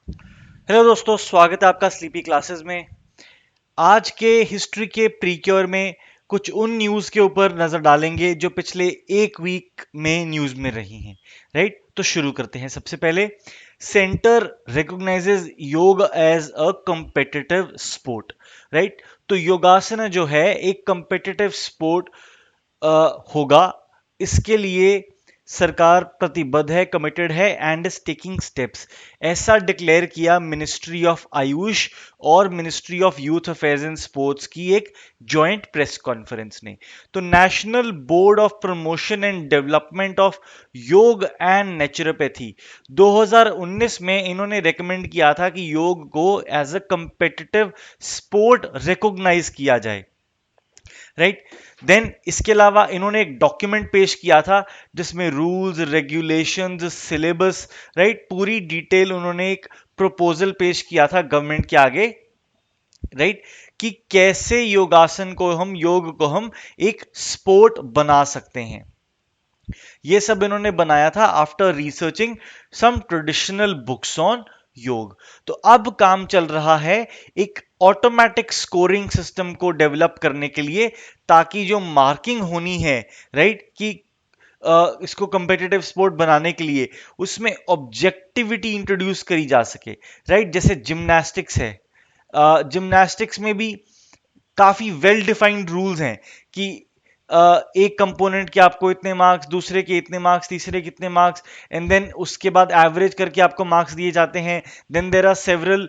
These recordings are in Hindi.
हेलो दोस्तों, स्वागत है आपका स्लीपी क्लासेस में। आज के हिस्ट्री के प्रीक्योर में कुछ उन न्यूज़ के ऊपर नज़र डालेंगे जो पिछले एक वीक में न्यूज़ में रही हैं। राइट, तो शुरू करते हैं। सबसे पहले, centre recognizes yoga as a competitive sport. Right, तो योगासना जो है एक competitive स्पोर्ट होगा। इसके लिए सरकार प्रतिबद्ध है, कमिटेड है एंड इज टेकिंग स्टेप्स। ऐसा डिक्लेयर किया मिनिस्ट्री ऑफ आयुष और ministry of youth affairs and sports की एक जॉइंट प्रेस कॉन्फ्रेंस ने। तो national board of promotion and development of yoga and naturopathy 2019 में इन्होंने रेकमेंड किया था कि योग को as a competitive sport recognize किया जाए। राइट, देन इसके अलावा इन्होंने एक डॉक्यूमेंट पेश किया था जिसमें रूल्स, रेगुलेशंस, सिलेबस, राइट, पूरी डिटेल उन्होंने एक प्रपोजल पेश किया था गवर्नमेंट के आगे। राइट, कि कैसे योग को हम एक स्पोर्ट बना सकते हैं। ये सब इन्होंने बनाया था after researching some traditional books on yoga. तो अब काम चल रहा है एक ऑटोमेटिक स्कोरिंग सिस्टम को डेवलप करने के लिए, ताकि जो मार्किंग होनी है, राइट, कि इसको कंपेटिटिव स्पोर्ट बनाने के लिए उसमें ऑब्जेक्टिविटी इंट्रोड्यूस करी जा सके। राइट, जैसे जिम्नास्टिक्स है, जिम्नास्टिक्स में भी काफी वेल डिफाइंड रूल्स हैं कि एक कंपोनेंट के आपको इतने मार्क्स, दूसरे के इतने मार्क्स, तीसरे के इतने मार्क्स, एंड देन उसके बाद एवरेज करके आपको मार्क्स दिए जाते हैं। देन देर आर सेवरल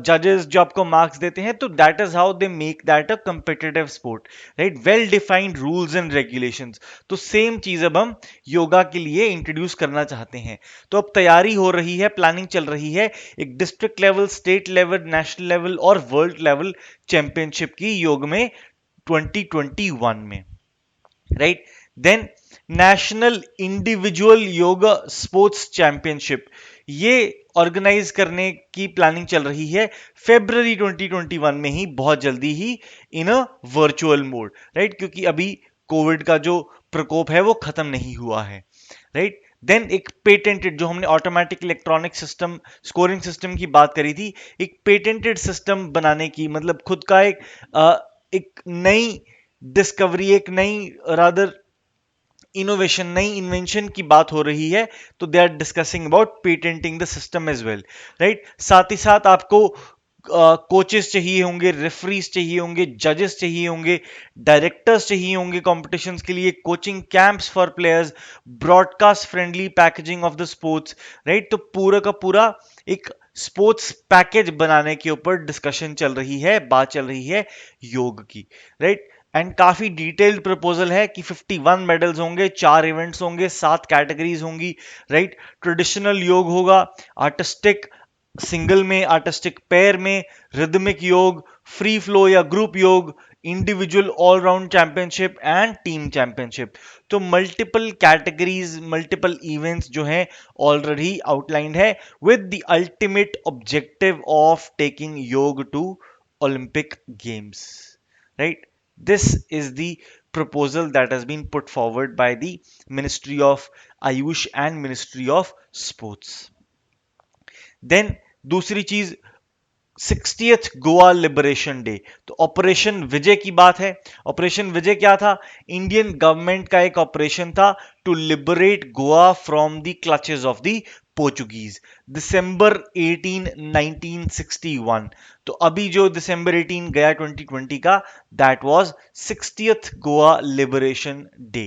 जजेस जो आपको मार्क्स देते हैं। तो that is how they make that a competitive sport. Right, well defined rules and regulations. तो सेम चीज अब हम योगा के लिए इंट्रोड्यूस करना चाहते हैं। तो अब तैयारी हो रही है, प्लानिंग चल रही है एक district level, state level, national level और वर्ल्ड लेवल चैंपियनशिप की योग में 2021 में। Right, then national individual yoga sports championship, ये ऑर्गेनाइज करने की प्लानिंग चल रही है फेब्रुअरी 2021 में ही, बहुत जल्दी ही, इन अ वर्चुअल मोड। राइट, क्योंकि अभी कोविड का जो प्रकोप है वो खत्म नहीं हुआ है। राइट, देन एक पेटेंटेड, जो हमने automatic electronic system scoring system की बात करी थी, एक पेटेंटेड सिस्टम बनाने की, मतलब खुद का एक नई डिस्कवरी, एक नई रादर इनोवेशन, नई इन्वेंशन की बात हो रही है। तो they are discussing about patenting the system as well. Right, साथ ही साथ आपको कोचेस चाहिए होंगे, रेफरीज चाहिए होंगे, जजेस चाहिए होंगे, डायरेक्टर्स चाहिए होंगे कॉम्पिटिशन्स के लिए, coaching camps for players, broadcast friendly packaging of the sports. Right, तो पूरा का पूरा एक स्पोर्ट्स पैकेज बनाने के ऊपर डिस्कशन चल रही है, बात चल रही है योग की। राइट, एंड काफी डिटेल्ड प्रपोजल है कि 51 मेडल्स होंगे, 4 इवेंट्स होंगे, 7 कैटेगरीज होंगी। राइट, ट्रेडिशनल योग होगा, आर्टिस्टिक सिंगल में, आर्टिस्टिक पेयर में, रिदमिक योग, फ्री फ्लो या group yoga, individual all round championship and team championship. तो मल्टीपल कैटेगरीज, मल्टीपल इवेंट्स जो हैं ऑलरेडी आउटलाइंड है, with the ultimate objective of taking yoga to Olympic games. Right, this is the proposal that has been put forward by the Ministry of Ayush and Ministry of Sports. Then दूसरी चीज, 60th गोवा लिबरेशन डे। तो ऑपरेशन विजय की बात है। ऑपरेशन विजय क्या था? इंडियन गवर्नमेंट का एक ऑपरेशन था to liberate Goa from the clutches of the Portuguese, December 18 1961। तो अभी जो दिसंबर 18 गया 2020 का, that was 60th Goa liberation day.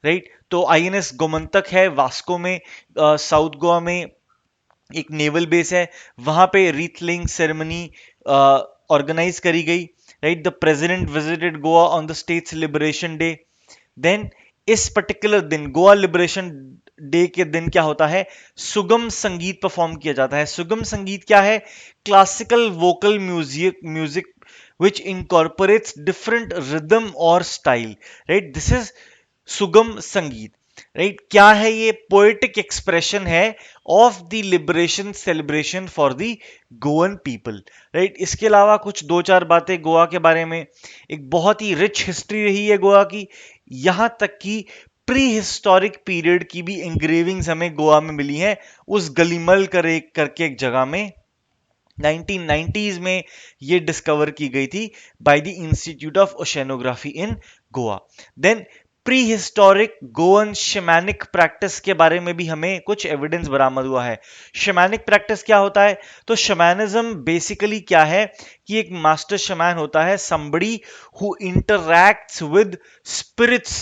Right, तो आईएनएस गोमंतक है वास्को में, साउथ गोवा में एक नेवल बेस है, वहां पे रीथलिंग सेरेमनी ऑर्गेनाइज करी गई। Right, the president visited Goa on the state's liberation day. Then इस पर्टिकुलर दिन, गोवा लिबरेशन डे के दिन, क्या होता है? सुगम संगीत परफॉर्म किया जाता है। सुगम संगीत क्या है? Classical vocal music music which incorporates different rhythm और style. Right, this is सुगम संगीत। राइट, क्या है ये? पोएटिक एक्सप्रेशन है of the liberation celebration for the Goan people. Right, इसके अलावा कुछ दो चार बातें गोवा के बारे में। एक बहुत ही रिच हिस्ट्री रही है गोवा की, यहां तक कि प्री हिस्टोरिक पीरियड की भी इंग्रेविंग्स हमें गोवा में मिली हैं, उस गलीमल करके एक जगह में। 1990s में ये डिस्कवर की गई थी by the institute of oceanography in Goa. Then prehistoric Goan shamanic practice के बारे में भी हमें कुछ एविडेंस बरामद हुआ है। शमैनिक प्रैक्टिस क्या होता है? तो शमैनिज्म बेसिकली क्या है कि एक मास्टर शमैन होता है, somebody who interacts with spirits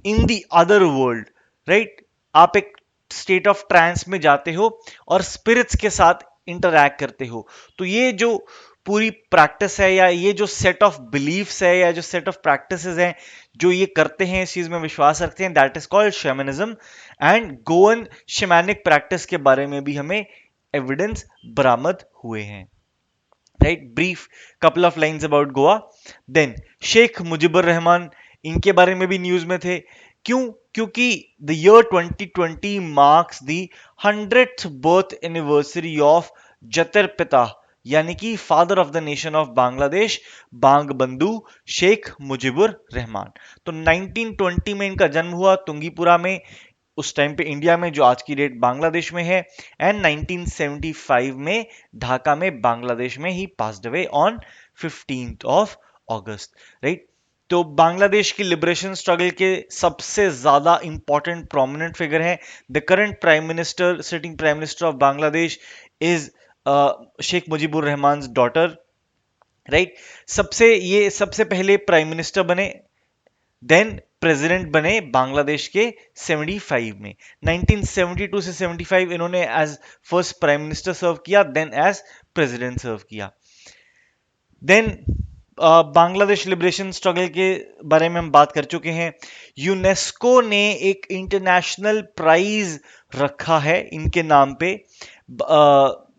in the other world, right? आप एक स्टेट ऑफ ट्रांस में जाते हो और स्पिरिट्स के साथ इंटरैक्ट करते हो। तो ये जो पूरी प्रैक्टिस है, या ये जो सेट ऑफ बिलीफ्स है, या जो सेट ऑफ प्रैक्टिसेस हैं जो ये करते हैं, इस चीज में विश्वास रखते हैं, that is called shamanism. And Goan shamanic practice के बारे में भी हमें एविडेंस बरामद हुए हैं। Right, brief couple of lines about Goa. Then Sheikh Mujibur Rahman, इनके बारे में भी न्यूज में थे। क्यों? क्योंकि the year 2020 marks the 100th birth anniversary of Jatir Pita, यानी कि father of the nation of Bangladesh, Bangabandhu Sheikh Mujibur Rahman. तो 1920 में इनका जन्म हुआ तुंगीपुरा में, उस टाइम पे इंडिया में, जो आज की डेट बांग्लादेश में है। एंड 1975 में ढाका में बांग्लादेश में ही passed away on 15th of August, right? तो बांग्लादेश की लिबरेशन स्ट्रगल के सबसे ज्यादा इंपॉर्टेंट प्रोमिनेंट फिगर है। The current prime minister, sitting prime minister of Bangladesh is Sheikh Mujibur Rahman daughter, right? सबसे पहले प्राइम मिनिस्टर बने, देन प्रेसिडेंट बने बांग्लादेश के 75 में। 1972 से 75 इन्होंने as first prime minister serve किया, देन एज प्रेसिडेंट सर्व किया। देन बांग्लादेश लिबरेशन स्ट्रगल के बारे में हम बात कर चुके हैं। यूनेस्को ने एक इंटरनेशनल प्राइज रखा है इनके नाम पे,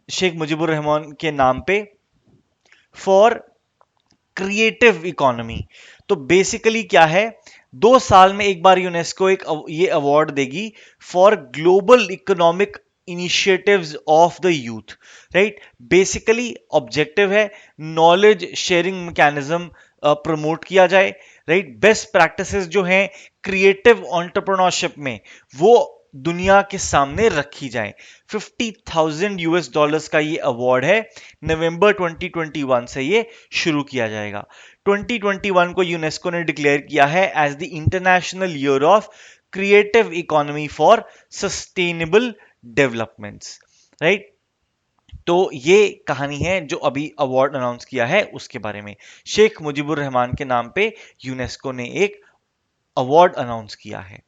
शेख मुजीबुर रहमान के नाम पे, फॉर क्रिएटिव इकोनॉमी। तो बेसिकली क्या है, 2 साल में एक बार यूनेस्को एक ये अवार्ड देगी for global economic initiatives of the youth, right? Basically objective है नॉलेज शेयरिंग मैकेनिज्म प्रमोट किया जाए, राइट? बेस्ट प्रैक्टिसेस जो हैं क्रिएटिव एंटरप्रेन्योरशिप में, वो दुनिया के सामने रखी जाए। $50,000 का ये अवार्ड है। नवंबर 2021 से ये शुरू किया जाएगा। 2021 को यूनेस्को ने डिक्लेयर किया है as the international year of creative economy for sustainable developments, right? तो ये कहानी है जो अभी अवार्ड अनाउंस किया है उसके बारे में। शेख मुजीबुर रहमान के नाम पे यूनेस्को ने एक अवार्ड अनाउंस किया है,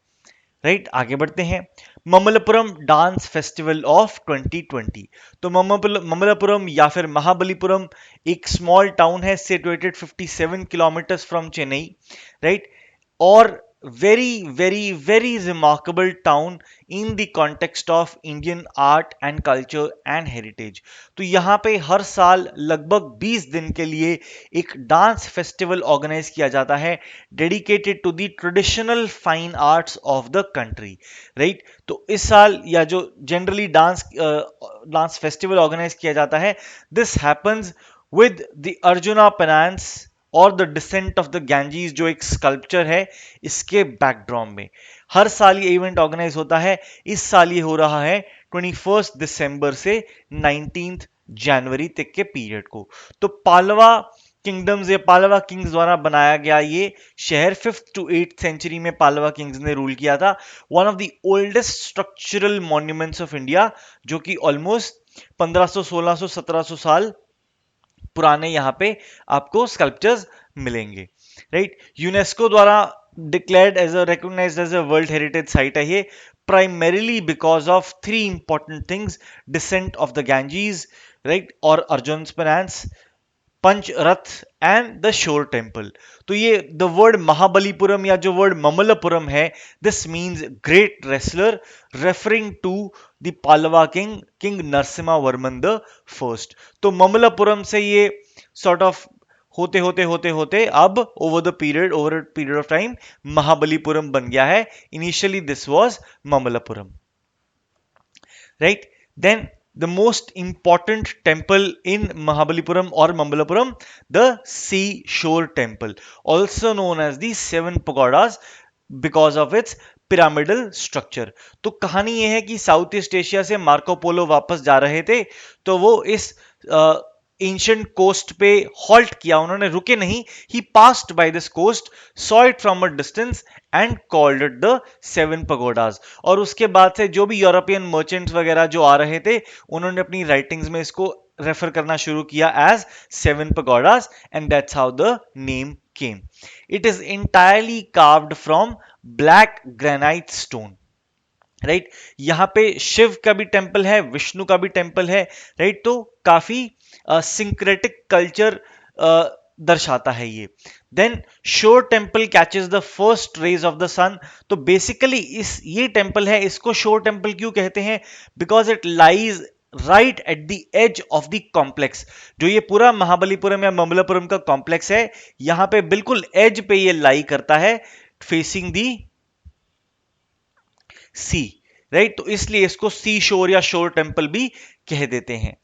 राइट? आगे बढ़ते हैं। Mamallapuram dance festival of 2020। तो ममल्लपुरम या फिर महाबलीपुरम एक स्मॉल टाउन है, situated 57 kilometres from Chennai, right? और very very very remarkable town in the context of Indian art and culture and heritage. तो यहाँ पे हर साल लगभग 20 दिन के लिए एक डांस फेस्टिवल ऑर्गेनाइज किया जाता है, dedicated to the traditional fine arts of the country, right? तो इस साल, या जो जनरली डांस फेस्टिवल ऑर्गेनाइज किया जाता है, this happens with the Arjuna penance और the descent of the Ganges, जो एक स्कल्पचर है, इसके बैकड्रॉप में हर साल ये इवेंट ऑर्गेनाइज होता है। इस साल ये हो रहा है 21 दिसंबर से 19 जनवरी तक के पीरियड को। तो पालवा किंगडम्स या पालवा किंग्स द्वारा बनाया गया ये शहर 5th to 8th सेंचुरी में पालवा किंग्स ने रूल किया था। One of the oldest structural monuments of India, जो कि ऑलमोस्ट 1500, 1600, 1700 साल पुराने यहाँ पे आपको स्कल्पचर्स मिलेंगे, राइट? यूनेस्को द्वारा declared as a recognised as a world heritage site है ये, primarily because of 3 important things: descent of the Ganges, right, और Arjuna penance, Pancharatha and the shore temple. तो ये द वर्ड महाबलीपुरम या जो वर्ड ममल्लपुरम है, this means great wrestler, referring to the Pallava king Narasimha Varman the first. तो ममल्लपुरम से ये सॉर्ट ऑफ होते अब over period of time Mahabalipuram बन गया है। Initially this was Mamallapuram, right? Then the most important temple in Mahabalipuram or Mambalapuram, the Sea Shore Temple, also known as the Seven Pagodas because of its pyramidal structure. तो कहानी यह है कि साउथ ईस्ट एशिया से मार्को पोलो वापस जा रहे थे, तो वो इस एंशिएंट कोस्ट पे हॉल्ट किया, उन्होंने रुके नहीं, he passed by this coast, saw it from a distance and called it the seven pagodas. और उसके बाद से जो भी यूरोपियन मर्चेंट्स वगैरह जो आ रहे थे, उन्होंने अपनी राइटिंग्स में इसको रेफर करना शुरू किया as seven pagodas, and that's how the name came. It is entirely carved from black granite stone, right. यहां पे शिव का भी टेम्पल है, विष्णु का भी टेम्पल है, राइट। तो काफी सिंक्रेटिक कल्चर दर्शाता है ये। Then shore temple catches the first rays of the sun. तो बेसिकली इस ये टेम्पल है, इसको शोर टेम्पल क्यों कहते हैं? Because it lies right at the edge of the complex. जो ये पूरा महाबलीपुरम या ममलापुरम का कॉम्प्लेक्स है, यहां पे बिल्कुल एज पे ये लाई करता है, फेसिंग दी सी, राइट। तो इसलिए इसको सी शोर या शोर टेम्पल भी कह देते हैं,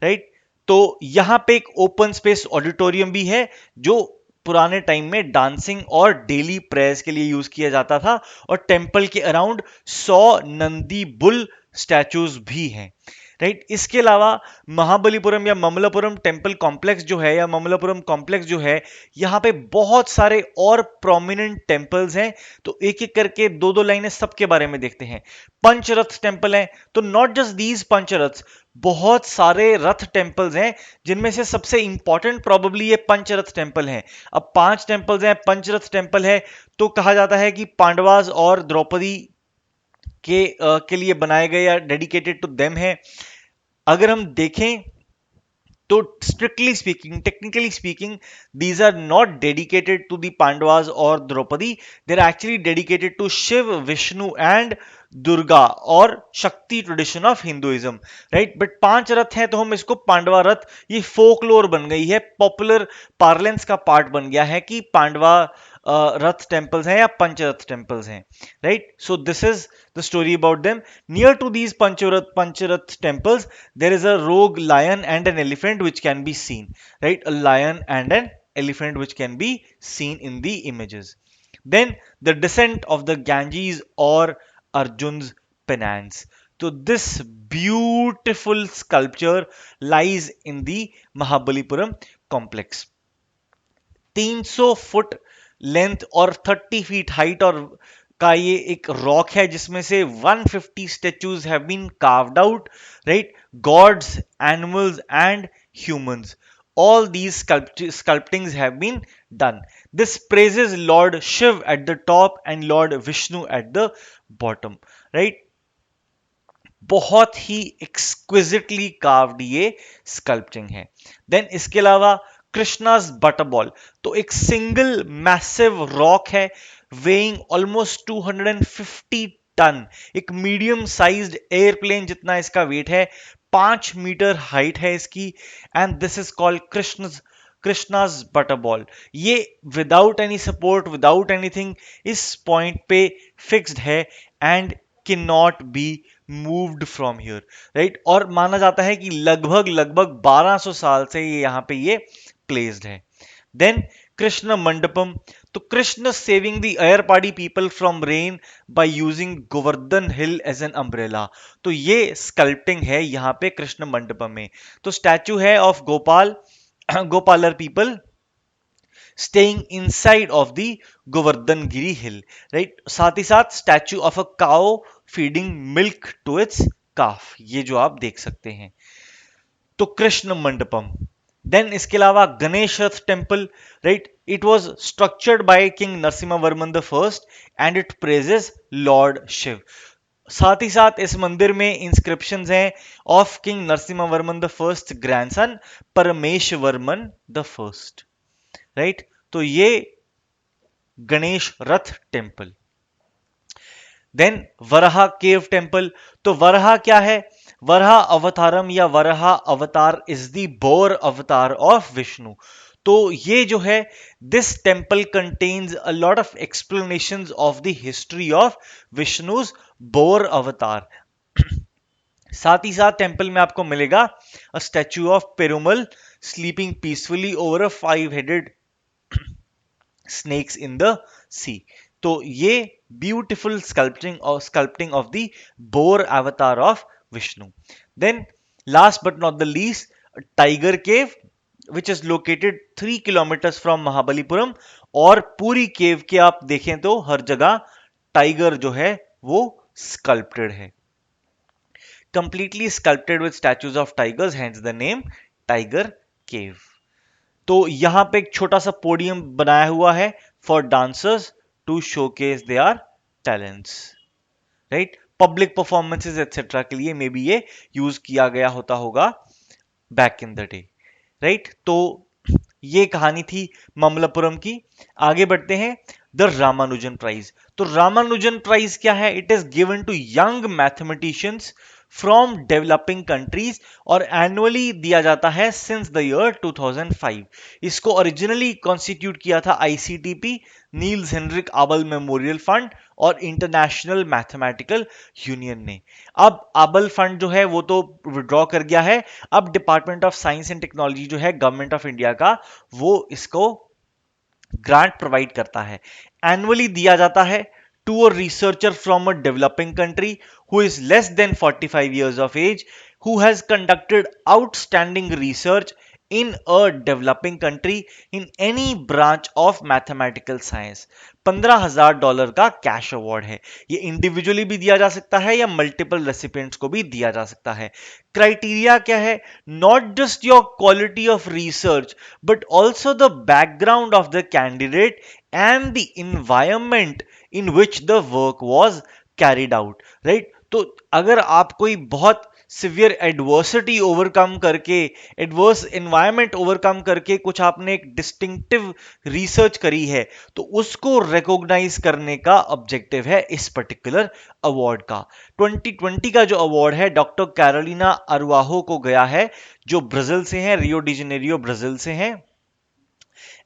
राइट। तो यहां पे एक ओपन स्पेस ऑडिटोरियम भी है, जो पुराने टाइम में डांसिंग और डेली प्रेयर्स के लिए यूज किया जाता था, और टेम्पल के अराउंड 100 नंदी बुल स्टैचूज भी हैं, राइट। इसके अलावा महाबलीपुरम या ममलापुरम टेम्पल कॉम्प्लेक्स जो है, या ममलापुरम कॉम्प्लेक्स जो है, यहां पे बहुत सारे और प्रोमिनेंट टेम्पल्स हैं। तो एक एक करके दो दो लाइनें सबके बारे में देखते हैं। पंचरथ टेम्पल है, तो नॉट जस्ट दीज पंचरथ्स, बहुत सारे रथ टेम्पल्स हैं, जिनमें से सबसे इंपॉर्टेंट प्रोबेबली ये पंचरथ टेम्पल है। अब 5 टेम्पल्स हैं, पंचरथ टेम्पल है, तो कहा जाता है कि पांडवास और द्रौपदी के लिए बनाए गए या डेडिकेटेड टू देम है। अगर हम देखें तो strictly speaking, technically speaking, these are not dedicated to the Pandavas और Draupadi, they are actually dedicated to Shiva, Vishnu and Durga और Shakti tradition of Hinduism, right. But 5 रथ हैं, तो हम इसको पांडवा रथ, ये फोकलोर बन गई है, पॉपुलर पार्लेंस का पार्ट बन गया है कि पांडवा रथ टेम्पल्स हैं या पंचरथ टेम्पल्स हैं, right. So this is the story about them. Near to these Panchrath temples there is a rogue lion and an elephant which can be seen, right? A lion and an elephant which can be seen in the images. Then the descent of the Ganges or Arjun's penance. So this beautiful sculpture lies in the Mahabalipuram complex. 300 foot length और 30 फीट हाइट और का ये एक रॉक है, जिसमें से 150 statues have been carved out, right. Gods, animals and humans, all these sculptings have been done. This praises Lord Shiv at the top and Lord Vishnu at the bottom, right? बहुत ही एक्सक्विजिटली कार्व्ड ये स्कल्पटिंग है। देन इसके अलावा कृष्णाज बटरबॉल, तो एक सिंगल मैसिव रॉक है, वेइंग ऑलमोस्ट 250 टन, एक मीडियम साइज्ड एयरप्लेन जितना इसका वेट है, 5 मीटर हाइट है इसकी, and this is called Krishna's butterball. ये without any support, without anything, इस पॉइंट पे फिक्स्ड है and can not be moved from here, right. और माना जाता है कि लगभग 1200 साल से ये यहां पे ये प्लेस्ड है। देन कृष्ण मंडपम, तो Krishna saving the Ayarpadi people from rain by using Govardhan hill as an umbrella. तो ये स्कल्पटिंग है यहां पे कृष्ण मंडपम में। तो स्टैचू है of Gopalar people staying inside of the Govardhan Giri hill, right? साथ ही साथ statue of a cow feeding milk to its calf, ये जो आप देख सकते हैं। तो कृष्ण मंडपम। देन इसके अलावा Ganesha Ratha temple, right, it was structured by king Narasimha Varman the first and it praises lord Shiva. साथ ही साथ इस मंदिर में इंस्क्रिप्शंस हैं of king Narasimha Varman the first grandson Parameswaravarman the first, right. तो ये Ganesha Ratha temple. Then Varaha cave temple, तो वराह क्या है? वराह अवतारम या Varaha avatar is the boar avatar of Vishnu. तो ये जो है, this temple contains a lot of explanations of the history of Vishnu's boar avatar. साथ ही साथ टेम्पल में आपको मिलेगा a statue of Perumal sleeping peacefully over a 5 headed snakes in the sea. तो ये beautiful sculpting of the boar avatar of Vishnu. Then last but not the least, a tiger cave which is located 3 kilometers from Mahabalipuram, और पूरी केव के आप देखें तो हर जगह टाइगर जो है वो स्कल्प्टेड है, completely sculpted with statues of tigers, hence the name tiger cave. तो यहां पे एक छोटा सा पोडियम बनाया हुआ है for dancers to showcase their talents, right, public performances etcetera के लिए मे बी ये यूज किया गया होता होगा back in the day, right. तो ये कहानी थी ममलापुरम की। आगे बढ़ते हैं, द रामानुजन प्राइज। तो रामानुजन प्राइज क्या है? It is given to young mathematicians from developing countries और एनुअली दिया जाता है सिंस द ईयर 2005। इसको ओरिजिनली कॉन्स्टिट्यूट किया था आईसीटीपी, नील्स हेनरिक आबल मेमोरियल फंड और इंटरनेशनल मैथमेटिकल यूनियन ने। अब आबल फंड जो है वो तो विड्रॉ कर गया है, अब department of science and technology जो है गवर्नमेंट ऑफ इंडिया का, वो इसको ग्रांट प्रोवाइड करता है। एनुअली दिया जाता है to a researcher from a developing country who is less than 45 years of age, who has conducted outstanding research in a developing country in any branch of mathematical science। $15,000 का कैश अवार्ड है। ये इंडिविजुअली भी दिया जा सकता है या मल्टीपल रेसिपिएंट्स को भी दिया जा सकता है। क्राइटेरिया क्या है? Not just your quality of research but also the background of the candidate and the environment in which the work was carried out, right. तो अगर आप कोई बहुत सिवियर एडवर्सिटी ओवरकम करके, एडवर्स एनवायरनमेंट ओवरकम करके कुछ आपने एक डिस्टिंक्टिव रिसर्च करी है, तो उसको रिकॉग्नाइज करने का ऑब्जेक्टिव है इस पर्टिकुलर अवार्ड का। 2020 का जो अवार्ड है डॉक्टर कैरोलिना अरुआहो को गया है, जो ब्राजील से हैं, रियो डी जेनेरियो ब्राजील से हैं,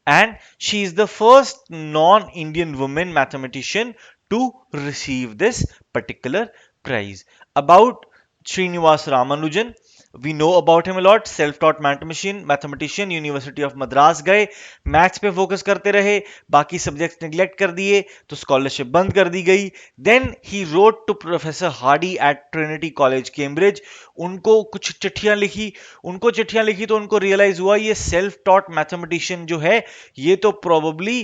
and she is the first non-Indian woman mathematician to receive this particular prize. About Srinivas Ramanujan, we know about him a lot. Self-taught mathematician, university of Madras गए, मैथ्स पे फोकस करते रहे, बाकी सब्जेक्ट्स निगलेक्ट कर दिए तो स्कॉलरशिप बंद कर दी गई। देन ही wrote to professor Hardy at Trinity College Cambridge, उनको कुछ चिट्ठियां लिखी, तो उनको रियलाइज हुआ ये सेल्फ टॉट मैथमेटिशियन जो है ये तो प्रोबेबली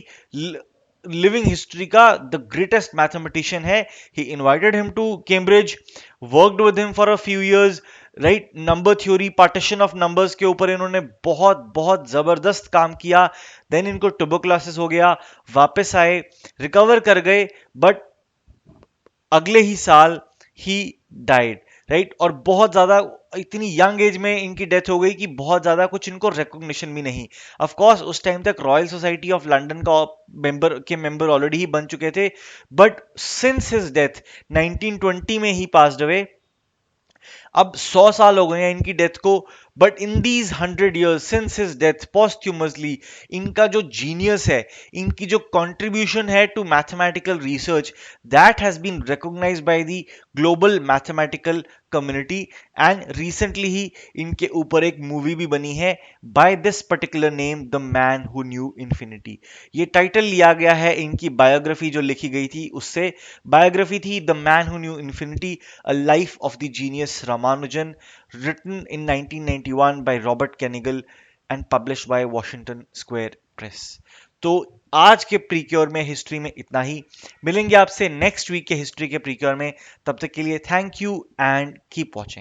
लिविंग हिस्ट्री का द ग्रेटेस्ट मैथमेटिशियन है। He invited him to Cambridge, worked with him for a few years, right. Number theory, partition of numbers के ऊपर इन्होंने बहुत बहुत जबरदस्त काम किया। देन इनको ट्यूबरकुलोसिस हो गया, वापस आए, रिकवर कर गए, बट अगले ही साल ही डाइड, राइट। और बहुत ज्यादा इतनी यंग एज में इनकी डेथ हो गई कि बहुत ज्यादा कुछ इनको रिकॉग्निशन भी नहीं। ऑफ कोर्स उस टाइम तक रॉयल सोसाइटी ऑफ लंदन का मेंबर ऑलरेडी ही बन चुके थे, बट सिंस हिज डेथ 1920 में ही पास्ड अवे। अब 100 साल हो गए हैं इनकी डेथ को, but in these 100 years since his death posthumously इनका जो जीनियस है, इनकी जो कंट्रीब्यूशन है to mathematical research, that has been recognised by the global mathematical community. And recently ही इनके ऊपर एक मूवी भी बनी है by this particular name, the man who knew infinity. ये टाइटल लिया गया है इनकी बायोग्राफी जो लिखी गई थी उससे। बायोग्राफी थी the man who knew infinity, a life of the genius Ramanujan, written in 1991 by Robert Kenigal and published by Washington Square Press। तो आज के प्रीक्योर में हिस्ट्री में इतना ही। मिलेंगे आपसे नेक्स्ट वीक के हिस्ट्री के प्रीक्योर में, तब तक के लिए thank you and keep watching.